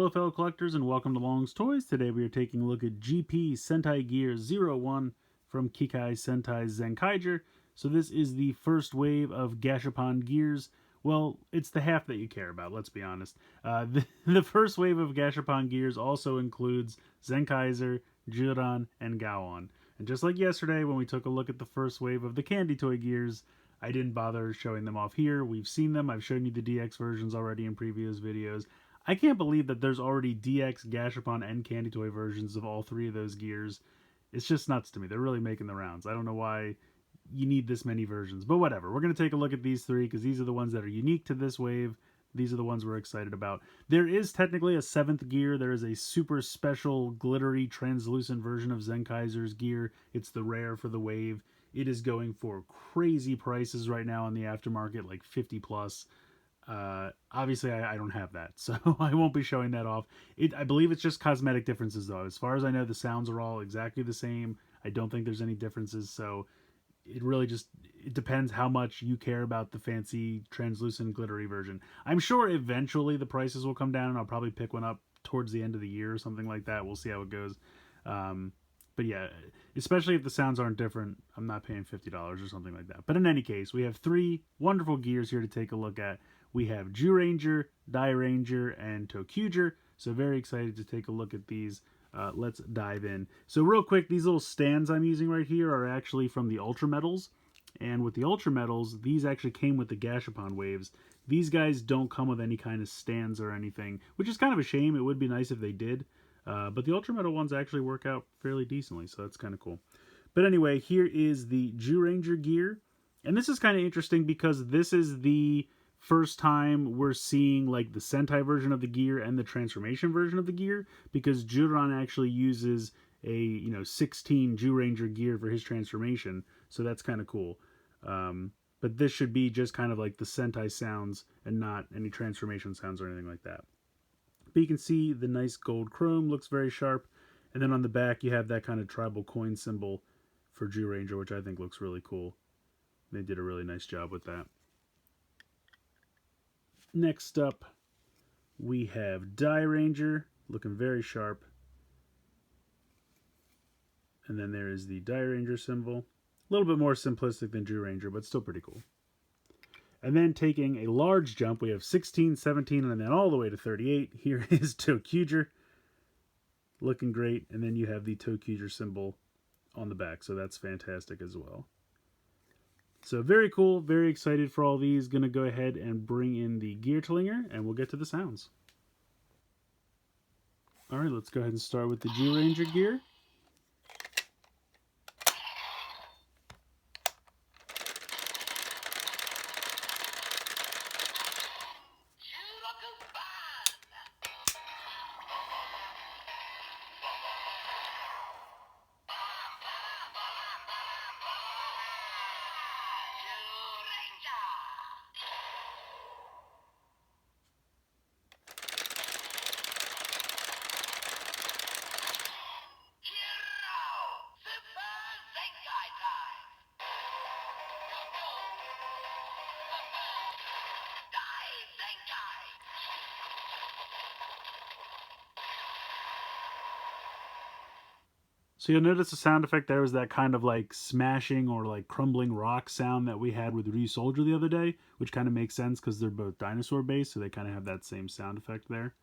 Hello fellow collectors and welcome to Long's Toys. Today we are taking a look at GP Sentai Gear 01 from Kikai Sentai Zenkaiger. So this is the first wave of Gashapon gears. Well, it's the half that you care about, let's be honest. The first wave of Gashapon gears also includes Zenkaiger, Juran, and Gowon. And just like yesterday when we took a look at the first wave of the Candy Toy gears, I didn't bother showing them off here. We've seen them. I've shown you the DX versions already in previous videos. I can't believe that there's already DX, Gashapon, and Candy Toy versions of all three of those gears. It's just nuts to me. They're really making the rounds. I don't know why you need this many versions, but whatever. We're going to take a look at these three because these are the ones that are unique to this wave. These are the ones we're excited about. There is technically a seventh gear. There is a super special, glittery, translucent version of Zenkaiger's gear. It's the rare for the wave. It is going for crazy prices right now in the aftermarket, like 50 plus. Obviously I don't have that, so I won't be showing that off. I believe it's just cosmetic differences though. As far as I know, the sounds are all exactly the same. I don't think there's any differences, so it really just, it depends how much you care about the fancy translucent glittery version. I'm sure eventually the prices will come down and I'll probably pick one up towards the end of the year or something like that. We'll see how it goes. But yeah, especially if the sounds aren't different, I'm not paying $50 or something like that. But in any case, we have three wonderful gears here to take a look at. We have Zyuranger, Dairanger, and Tokuger. So very excited to take a look at these. Let's dive in. So real quick, these little stands I'm using right here are actually from the Ultra Metals. And with the Ultra Metals, these actually came with the Gashapon waves. These guys don't come with any kind of stands or anything, which is kind of a shame. It would be nice if they did. But the Ultra Metal ones actually work out fairly decently, so that's kind of cool. But anyway, here is the Zyuranger gear. And this is kind of interesting because this is the first time we're seeing like the Sentai version of the gear and the transformation version of the gear, because Juran actually uses a 16 Zyuranger gear for his transformation, so that's kind of cool. But this should be just kind of like the Sentai sounds and not any transformation sounds or anything like that. But you can see the nice gold chrome looks very sharp, and then on the back you have that kind of tribal coin symbol for Zyuranger, which I think looks really cool. They did a really nice job with that. Next up, we have Dairanger, looking very sharp. And then there is the Dairanger symbol. A little bit more simplistic than Zyuranger, but still pretty cool. And then taking a large jump, we have 16, 17, and then all the way to 38. Here is Tokuger, looking great. And then you have the Tokuger symbol on the back, so that's fantastic as well. So very cool, very excited for all these. Gonna go ahead and bring in the gear tlinger and we'll get to the sounds. Alright, let's go ahead and start with the Zyuranger gear. So you'll notice the sound effect there was that kind of like smashing or like crumbling rock sound that we had with Ryusoulger the other day, which kind of makes sense because they're both dinosaur based, so they kind of have that same sound effect there.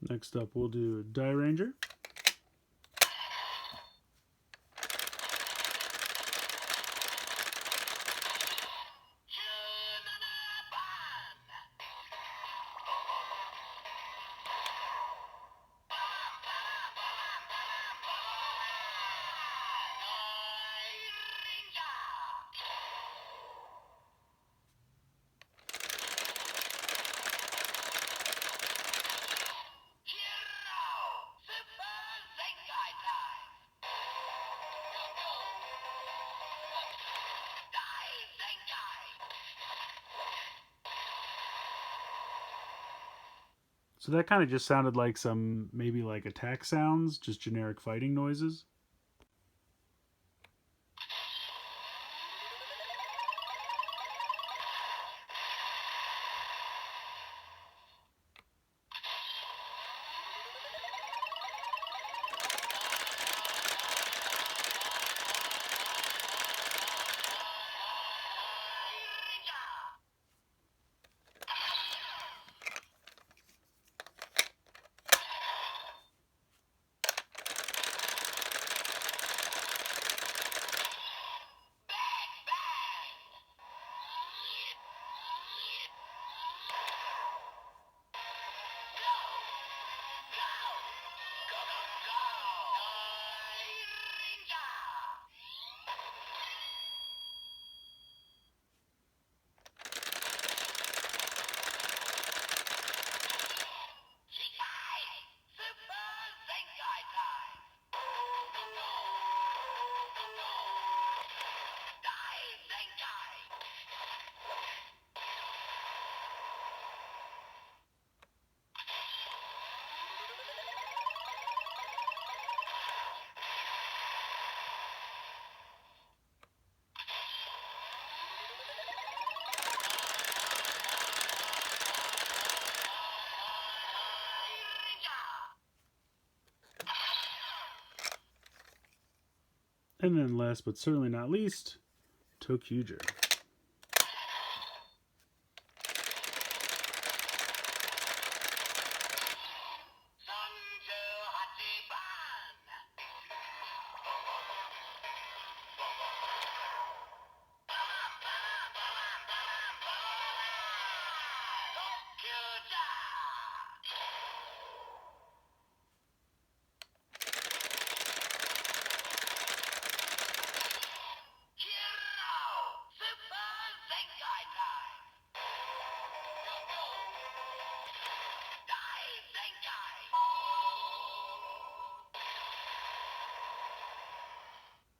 Next up, we'll do Die Ranger. So that kind of just sounded like some, maybe like attack sounds, just generic fighting noises. And then last but certainly not least, Tokuger.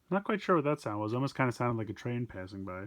Not quite sure what that sound was. It almost kind of sounded like a train passing by.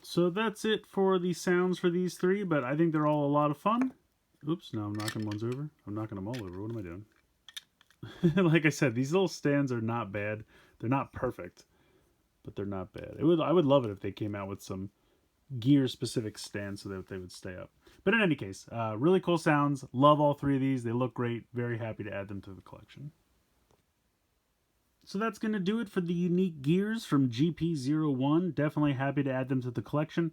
So that's it for the sounds for these three, but I think they're all a lot of fun. Oops, no, I'm knocking ones over. I'm knocking them all over. What am I doing? Like I said, these little stands are not bad. They're not perfect, but they're not bad. I would love it if they came out with some gear specific stands so that they would stay up. But in any case, really cool sounds. Love all three of these. They look great. Very happy to add them to the collection. So that's going to do it for the unique gears from GP01. Definitely happy to add them to the collection.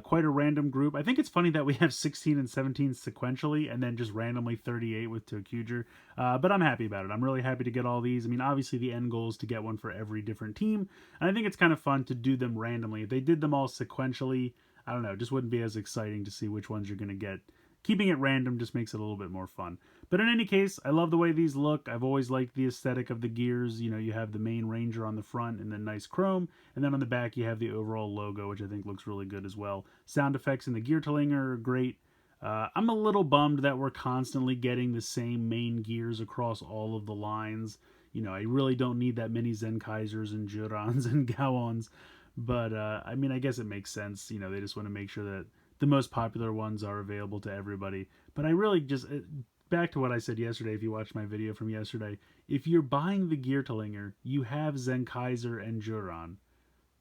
Quite a random group. I think it's funny that we have 16 and 17 sequentially and then just randomly 38 with Tokuger. But I'm happy about it. I'm really happy to get all these. I mean, obviously the end goal is to get one for every different team. And I think it's kind of fun to do them randomly. If they did them all sequentially, I don't know, it just wouldn't be as exciting to see which ones you're going to get. Keeping it random just makes it a little bit more fun. But in any case, I love the way these look. I've always liked the aesthetic of the gears. You know, you have the main Ranger on the front and then nice chrome. And then on the back, you have the overall logo, which I think looks really good as well. Sound effects in the Geartlinger are great. I'm a little bummed that we're constantly getting the same main gears across all of the lines. You know, I really don't need that many Zenkaisers and Jurans and Gowons. But, I mean, I guess it makes sense. You know, they just want to make sure that the most popular ones are available to everybody. But I really just, back to what I said yesterday, if you watched my video from yesterday, if you're buying the Geartlinger, you have Zenkaiser and Juran.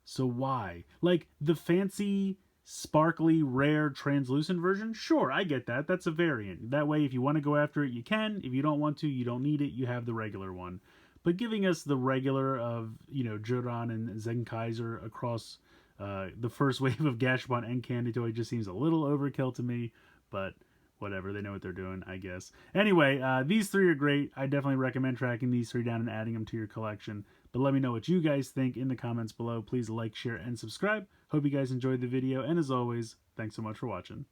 So why? Like, the fancy, sparkly, rare, translucent version? Sure, I get that. That's a variant. That way, if you want to go after it, you can. If you don't want to, you don't need it. You have the regular one. But giving us the regular of, you know, Juran and Zenkaiser across the first wave of Gashapon and Candy Toy just seems a little overkill to me, but whatever, they know what they're doing, I guess. Anyway, these three are great. I definitely recommend tracking these three down and adding them to your collection. But let me know what you guys think in the comments below. Please like, share, and subscribe. Hope you guys enjoyed the video, and as always, thanks so much for watching.